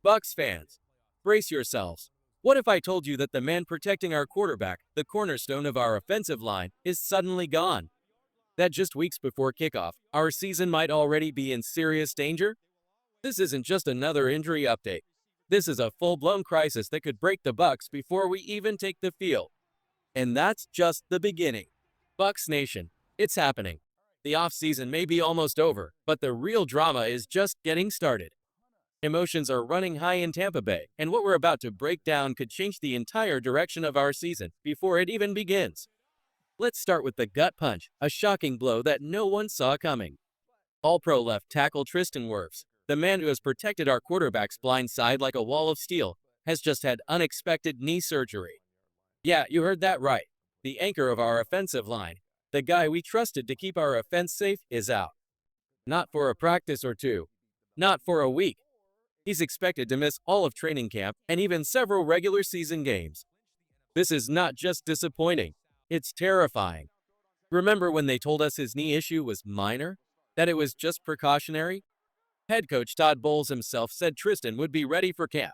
Bucs fans, brace yourselves. What if I told you that the man protecting our quarterback, the cornerstone of our offensive line, is suddenly gone? That just weeks before kickoff, our season might already be in serious danger? This isn't just another injury update. This is a full-blown crisis that could break the Bucs before we even take the field. And that's just the beginning. Bucs Nation, it's happening. The offseason may be almost over, but the real drama is just getting started. Emotions are running high in Tampa Bay, and what we're about to break down could change the entire direction of our season before it even begins. Let's start with the gut punch, a shocking blow that no one saw coming. All-Pro left tackle Tristan Wirfs, the man who has protected our quarterback's blind side like a wall of steel, has just had unexpected knee surgery. Yeah, you heard that right. The anchor of our offensive line, the guy we trusted to keep our offense safe, is out. Not for a practice or two. Not for a week. He's expected to miss all of training camp and even several regular season games. This is not just disappointing, it's terrifying. Remember when they told us his knee issue was minor? That it was just precautionary? Head coach Todd Bowles himself said Tristan would be ready for camp.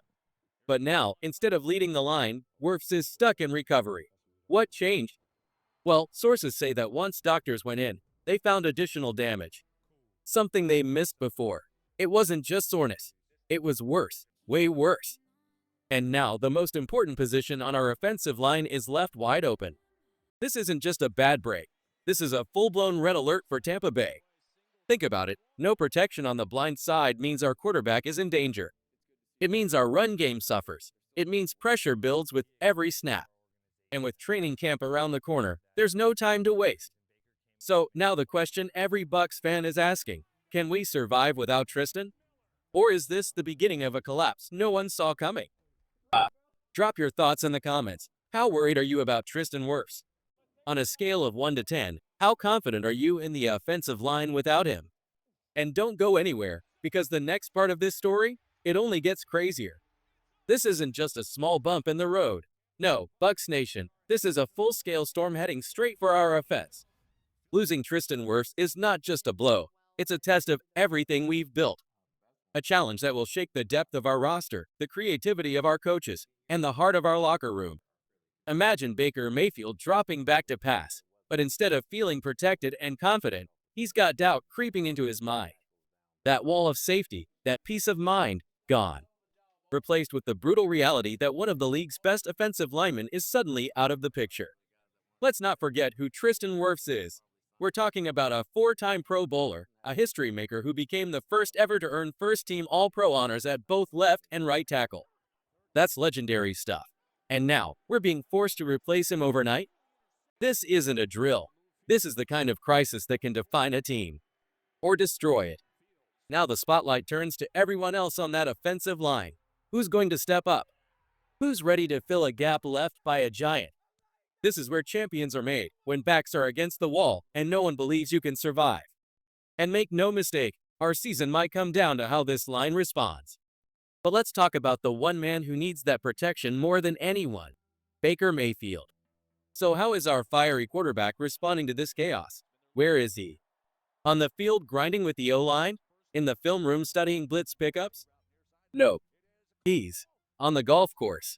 But now, instead of leading the line, Wirfs is stuck in recovery. What changed? Well, sources say that once doctors went in, they found additional damage. Something they missed before. It wasn't just soreness. It was worse, way worse. And now, the most important position on our offensive line is left wide open. This isn't just a bad break. This is a full-blown red alert for Tampa Bay. Think about it. No protection on the blind side means our quarterback is in danger. It means our run game suffers. It means pressure builds with every snap. And with training camp around the corner, there's no time to waste. So now the question every Bucs fan is asking, can we survive without Tristan? Or is this the beginning of a collapse no one saw coming? Drop your thoughts in the comments. How worried are you about Tristan Wirfs? On a scale of 1 to 10, how confident are you in the offensive line without him? And don't go anywhere, because the next part of this story, it only gets crazier. This isn't just a small bump in the road. No, Bucs Nation, this is a full-scale storm heading straight for our offense. Losing Tristan Wirfs is not just a blow, it's a test of everything we've built. A challenge that will shake the depth of our roster, the creativity of our coaches, and the heart of our locker room. Imagine Baker Mayfield dropping back to pass, but instead of feeling protected and confident, he's got doubt creeping into his mind. That wall of safety, that peace of mind, gone. Replaced with the brutal reality that one of the league's best offensive linemen is suddenly out of the picture. Let's not forget who Tristan Wirfs is. We're talking about a 4-time Pro Bowler, a history maker who became the first ever to earn first-team All-Pro honors at both left and right tackle. That's legendary stuff. And now, we're being forced to replace him overnight? This isn't a drill. This is the kind of crisis that can define a team. Or destroy it. Now the spotlight turns to everyone else on that offensive line. Who's going to step up? Who's ready to fill a gap left by a giant? This is where champions are made, when backs are against the wall and no one believes you can survive. And make no mistake, our season might come down to how this line responds. But let's talk about the one man who needs that protection more than anyone, Baker Mayfield. So how is our fiery quarterback responding to this chaos? Where is he? On the field grinding with the O-line? In the film room studying blitz pickups? Nope. He's on the golf course.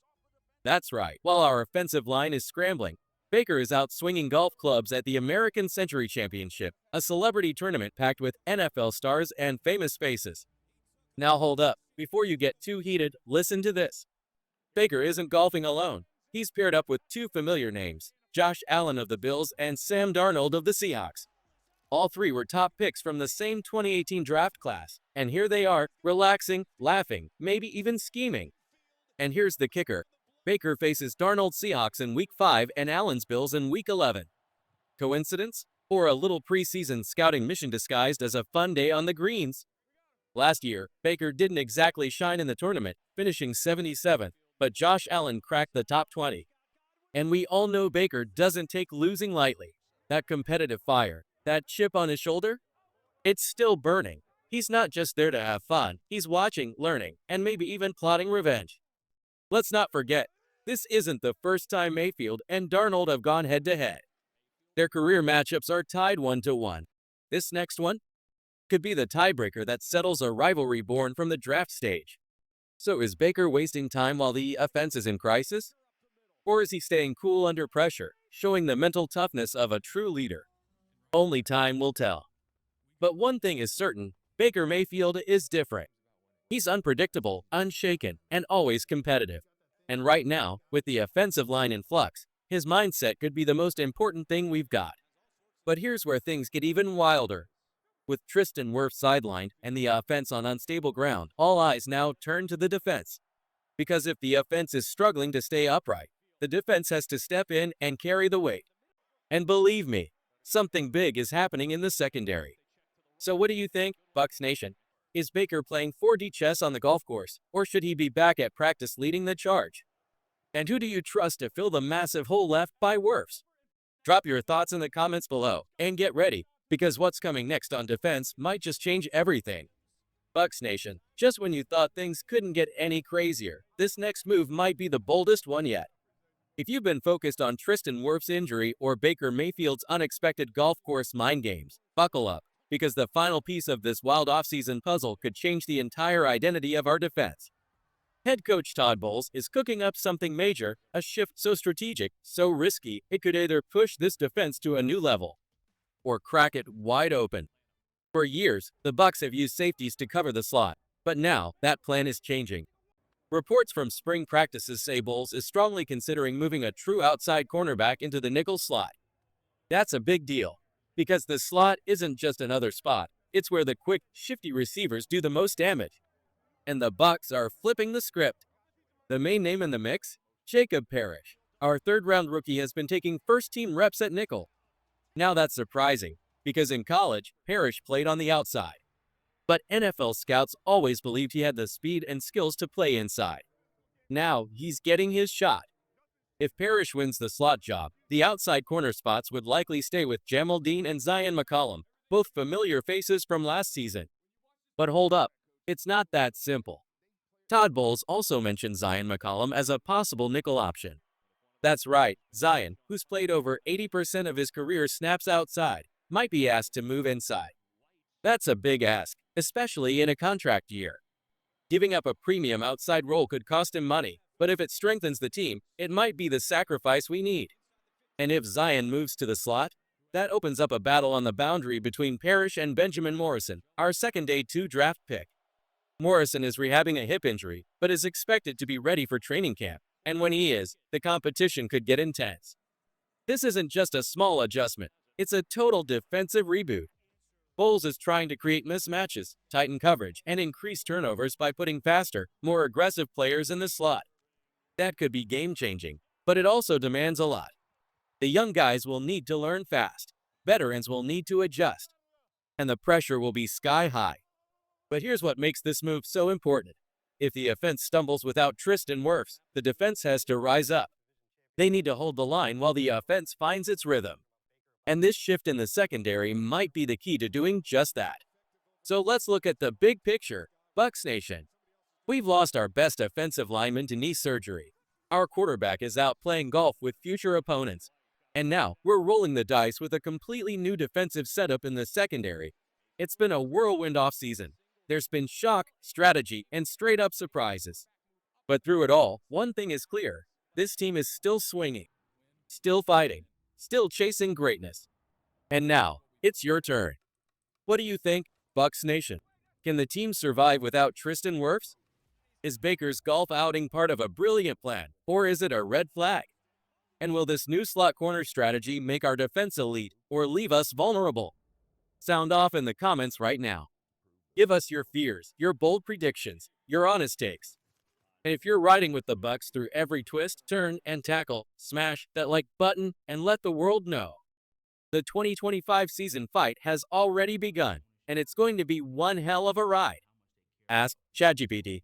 That's right. While our offensive line is scrambling, Baker is out swinging golf clubs at the American Century Championship, a celebrity tournament packed with NFL stars and famous faces. Now hold up. Before you get too heated, listen to this. Baker isn't golfing alone. He's paired up with two familiar names, Josh Allen of the Bills and Sam Darnold of the Seahawks. All three were top picks from the same 2018 draft class, and here they are, relaxing, laughing, maybe even scheming. And here's the kicker. Baker faces Darnold's Seahawks in Week 5 and Allen's Bills in Week 11. Coincidence? Or a little preseason scouting mission disguised as a fun day on the greens? Last year, Baker didn't exactly shine in the tournament, finishing 77th, but Josh Allen cracked the top 20. And we all know Baker doesn't take losing lightly. That competitive fire, that chip on his shoulder? It's still burning. He's not just there to have fun, he's watching, learning, and maybe even plotting revenge. Let's not forget, this isn't the first time Mayfield and Darnold have gone head-to-head. Their career matchups are tied 1-1. This next one could be the tiebreaker that settles a rivalry born from the draft stage. So is Baker wasting time while the offense is in crisis? Or is he staying cool under pressure, showing the mental toughness of a true leader? Only time will tell. But one thing is certain, Baker Mayfield is different. He's unpredictable, unshaken, and always competitive. And right now, with the offensive line in flux, his mindset could be the most important thing we've got. But here's where things get even wilder. With Tristan Wirfs sidelined and the offense on unstable ground, all eyes now turn to the defense. Because if the offense is struggling to stay upright, the defense has to step in and carry the weight. And believe me, something big is happening in the secondary. So what do you think, Bucs Nation? Is Baker playing 4D chess on the golf course, or should he be back at practice leading the charge? And who do you trust to fill the massive hole left by Wirfs? Drop your thoughts in the comments below, and get ready, because what's coming next on defense might just change everything. Bucs Nation, just when you thought things couldn't get any crazier, this next move might be the boldest one yet. If you've been focused on Tristan Wirfs' injury or Baker Mayfield's unexpected golf course mind games, buckle up, because the final piece of this wild offseason puzzle could change the entire identity of our defense. Head coach Todd Bowles is cooking up something major, a shift so strategic, so risky, it could either push this defense to a new level or crack it wide open. For years, the Bucs have used safeties to cover the slot, but now that plan is changing. Reports from spring practices say Bowles is strongly considering moving a true outside cornerback into the nickel slot. That's a big deal, because the slot isn't just another spot, it's where the quick, shifty receivers do the most damage. And the Bucs are flipping the script. The main name in the mix? Jacob Parrish. Our third-round rookie has been taking first-team reps at nickel. Now that's surprising, because in college, Parrish played on the outside. But NFL scouts always believed he had the speed and skills to play inside. Now he's getting his shot. If Parrish wins the slot job, the outside corner spots would likely stay with Jamel Dean and Zion McCollum, both familiar faces from last season. But hold up. It's not that simple. Todd Bowles also mentioned Zion McCollum as a possible nickel option. That's right, Zion, who's played over 80% of his career snaps outside, might be asked to move inside. That's a big ask, especially in a contract year. Giving up a premium outside role could cost him money, but if it strengthens the team, it might be the sacrifice we need. And if Zion moves to the slot, that opens up a battle on the boundary between Parrish and Benjamin Morrison, our second day 2 draft pick. Morrison is rehabbing a hip injury, but is expected to be ready for training camp, and when he is, the competition could get intense. This isn't just a small adjustment, it's a total defensive reboot. Bowles is trying to create mismatches, tighten coverage, and increase turnovers by putting faster, more aggressive players in the slot. That could be game-changing, but it also demands a lot. The young guys will need to learn fast, veterans will need to adjust, and the pressure will be sky-high. But here's what makes this move so important. If the offense stumbles without Tristan Wirfs, the defense has to rise up. They need to hold the line while the offense finds its rhythm. And this shift in the secondary might be the key to doing just that. So let's look at the big picture, Bucs Nation. We've lost our best offensive lineman to knee surgery. Our quarterback is out playing golf with future opponents. And now we're rolling the dice with a completely new defensive setup in the secondary. It's been a whirlwind offseason. There's been shock, strategy, and straight-up surprises. But through it all, one thing is clear. This team is still swinging, still fighting, still chasing greatness. And now, it's your turn. What do you think, Bucs Nation? Can the team survive without Tristan Wirfs? Is Baker's golf outing part of a brilliant plan, or is it a red flag? And will this new slot corner strategy make our defense elite or leave us vulnerable? Sound off in the comments right now. Give us your fears, your bold predictions, your honest takes. And if you're riding with the Bucs through every twist, turn, and tackle, smash that like button and let the world know. The 2025 season fight has already begun, and it's going to be one hell of a ride. Ask ChatGPT.